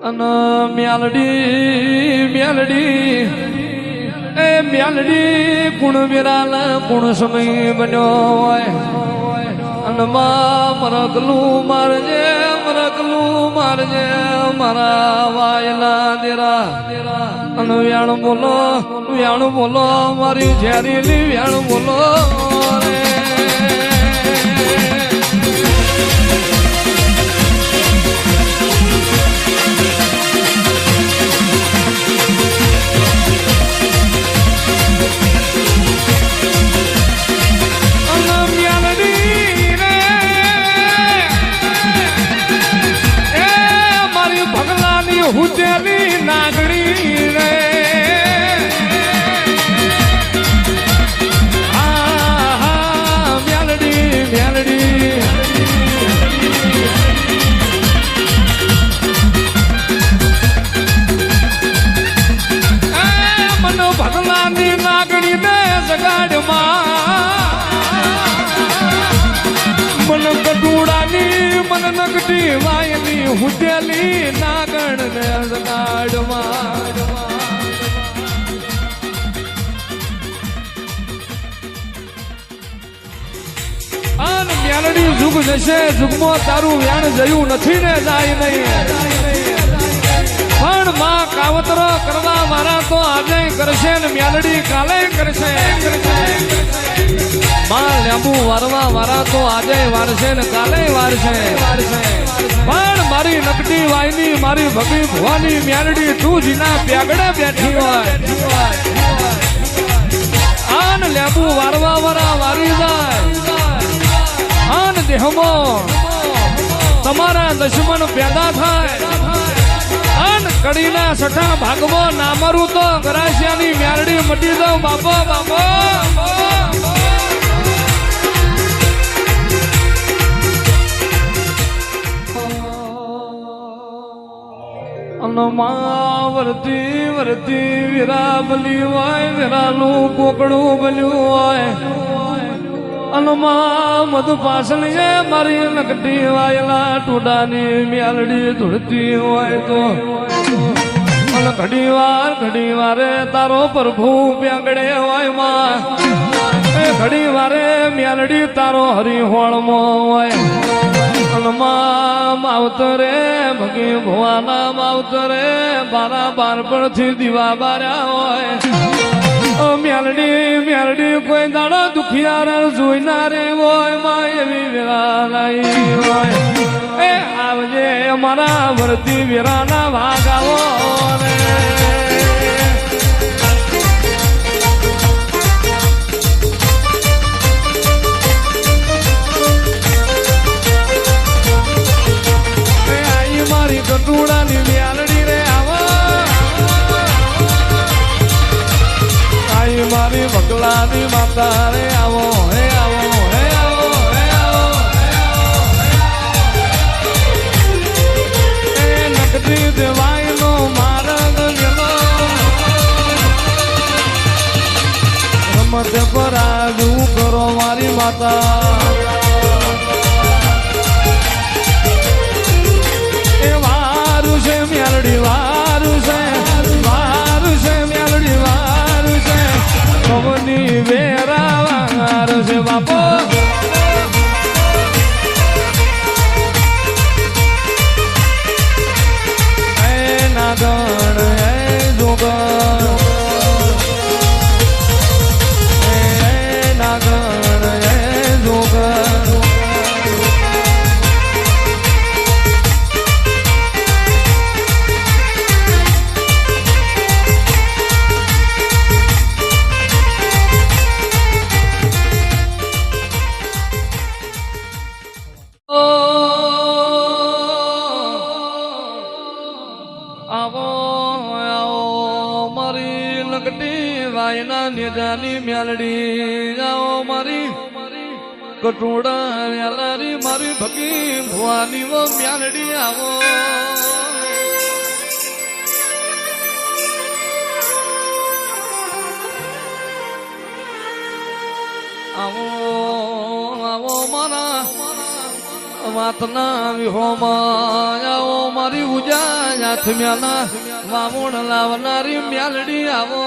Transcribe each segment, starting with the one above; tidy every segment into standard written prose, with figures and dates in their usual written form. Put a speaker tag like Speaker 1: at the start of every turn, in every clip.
Speaker 1: અને મ્યાલડી એ મ્યાલડી કુણ વિરાલ કુણ સમય બન્યો હોય અને મરકલું મારજે મારા વાયલા દેરા અને વ્યાણ બોલો મારી ઝેરીલી વ્યાણ બોલો રે હુતેલી નાગણી રે મ્યાલડી મનો ભગલાની નાગણી ને જગાડમાં મન કટુડાની મન નગટી વાયની હુતેલી નાગણ ને જગાડમાં આન મ્યાલડી જુગ જશે જુગમાં તારું વ્યાણ જયું નથી ને જાય નહીં પણ માં કાવતરો કરવા મારા તો આજે કરશે ને મ્યાલડી કાલે કરશે માં લેંબુ વારવા મારા તો આજે વારશે ને કાલે વારશે પણ મારી નકટી વાયની મારી ભગી ભવાની મ્યાલડી તું જીના પ્યાગડે બેઠી હોય આન લેંબુ વારવા વાળા વારી જાય આન દેહમાં તમારા દુશ્મન પેદા થાય આન કડીના સઠા ભાગમાં ના મરું તો ગરાસિયાની મ્યાલડી મટી દઉં બાપો વરતી વીરા બલી હોય વીરાનું કોકડું બન્યું હોય અનમાં મધુ પાસણ છે મારી નકટી વાયલા ટોડાની મ્યાલડી ધૂળતી હોય તો ઘડી વારે તારો પ્રભુ પ્યાગડે હોય માં ઘડી વારે મ્યાલડી તારો હરિહોળમાં હોય માવતરે ભગી ભુવાના માવતરે બારા બાર પરથી દીવા બાર્યા હોય મ્યાલડી કોઈ દાડો દુખિયાર જોઈનારે હોય માં એવી વેરાલાઈ હોય એ આવજે અમારા વરતી વેરાના ભાગાવો રે કટુડાની મ્યાલડી રે આવો આઈ મારી બગલાની માતા રે આવો હે આવો હે આવો હે આવો એ નકટી દેવાય નો મારગ ગેલો રમત પરાજુ કરો મારી માતા મ્યાલડી વારું છે મ્યાલડી વારું છે પવની વેરા વારું છે બાપો એ નાગણ એ જોગણ એ નાગણ એ જોગણ નિજાની મ્યાલડી જાઓ મારી કટોડા વેલારી મારી ભગી ભવાની વો મ્યાલડી આવો આવો આવો મારા વાતના વિહોમાં આવો મારી ઉજા આથમ્યાના વામોણ લાવનારી મ્યાલડી આવો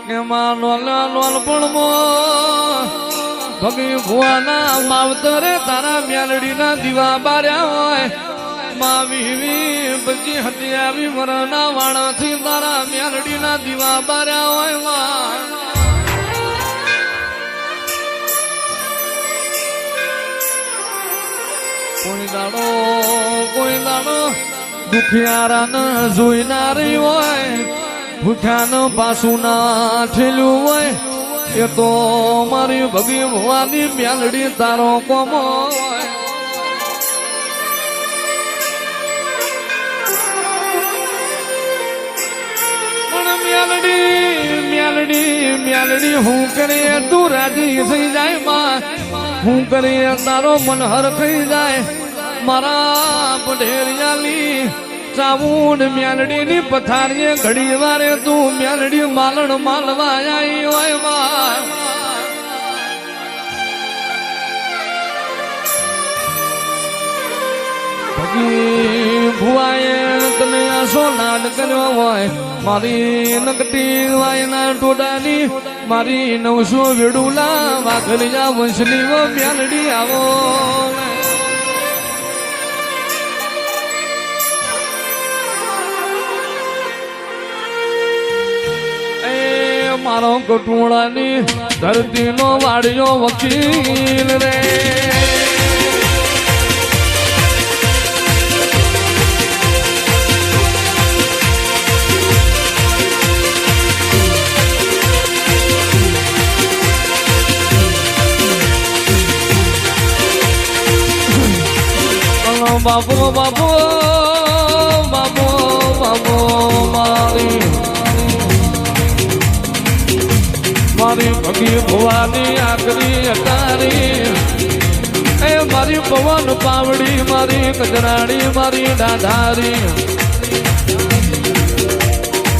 Speaker 1: એમાં લોલ પણ ભગી ભુવાના માવતરે તારા મ્યાલડીના દીવા બાર્યા હોય માવી પછી હતી આવી મરના વાણાથી તારા મ્યાલડીના દીવા બાર્યા હોય કોઈ દાડો દુખિયારાને જોઈનારી હોય ભૂખ્યાને પાછું ના ઠેલ્યું હોય એ તો મારી ભગી ભવાની મ્યાલડી તારો કોમો હોય મ્યાલડી હું કરીએ તું રાજી થઈ જાય માં હું કરીએ તારો મનહર થઈ જાય મારા પઢેરિયાલી ચામુંડ મ્યાલડી ની પથારીએ ઘડી વારે તું મ્યાલડી માલણ માલવા આવી હોય માં ભુવાએ તને આસો લાડ કર્યો હોય મારી નકટી વાયના ટોડાની મારી 900 વેડુલા વાઘરિયા વંશની મ્યાલડી આવો મારો કટુણાની ધરતીનો વાડિયો વકીલ રે બાબો બાબો બાબો બાબો મારી ભગી ભવાની આકરી અટારી એ મારી પવન પાવડી મારી કજરાણી મારી ડાઢારી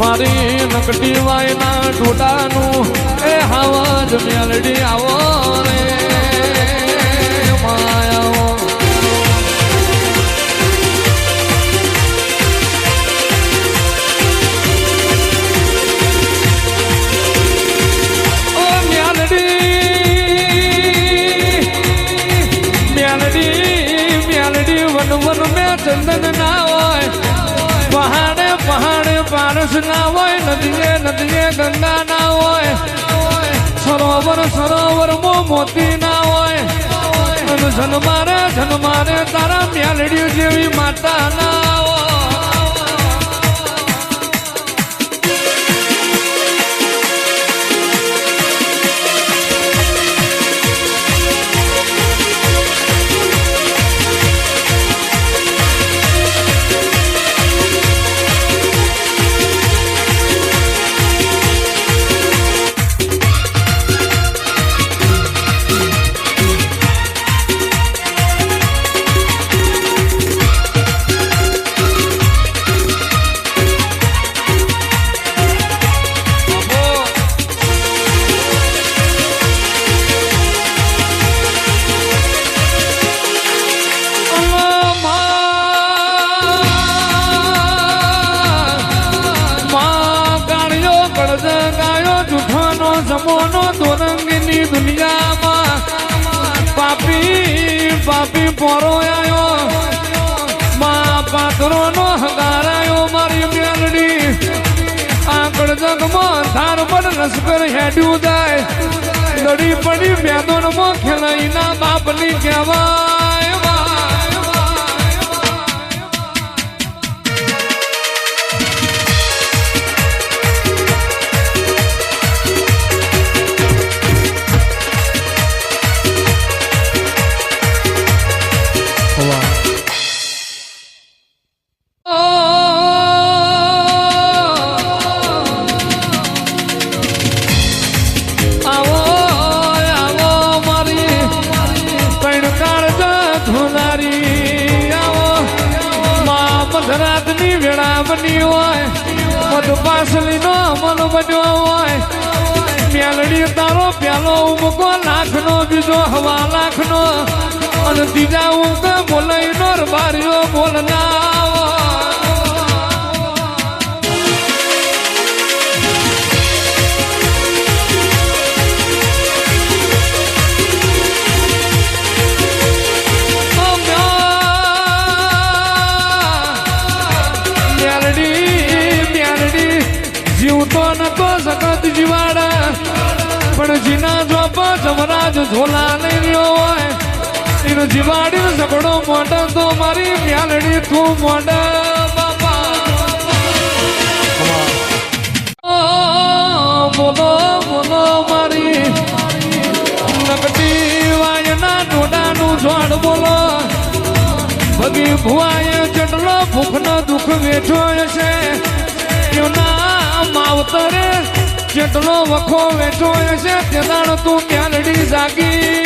Speaker 1: મારી નકટી વાયના ટોટાનું એ હાવજ મ્યાલડી આવો રે માયાઓ વન મેં ચંદન ના હોય પહાડે પહાડે પારસ ના હોય નદીએ નદીએ ગંગા ના હોય સરોવર સરોવર મોતી ના હોય જન્મારે તારા મ્યાલડી જેવી માતા ના હોય જમોનો દોરંગની દુનિયામાં પાપી પાપી પોરો આવ્યો મા પાત્રો નો હગારાયો મારી મ્યાલડી આંકડ જગમાં ધાર પર લશ્કર હેડ્યું જાય લડી પડી મેદાનમાં ખેલાઈના બાપની કહેવાય મધ પાસલી નો મન બન્યો હોય મેલડી તારો પેલો ઉમકો લાખ નો બીજો 1.5 લાખ નો અને ત્રીજા ઉમકે બોલાઈ નો બારીઓ બોલના જીવતો નતો સખત જીવાડા પણ જીના જોપ જમરાજ ઝોલા લઈ રહ્યો હોય એનો જીવાડી સગડો મોઢ તો મારી મ્યાલડી તું મોઢ બાપા બોલો બોલો મારી નકટી વાયના ડોડાનું ઝોડ બોલો ભગી ભુવાએ જેટલો ભૂખનો દુઃખ વેઠો હશે માવતરે જેટલો વખો વેઠો છે તે દાણ તું મ્યાલડી જાગી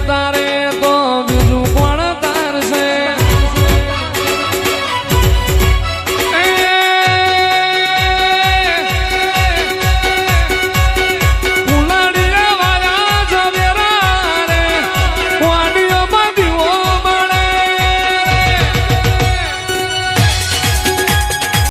Speaker 1: તાર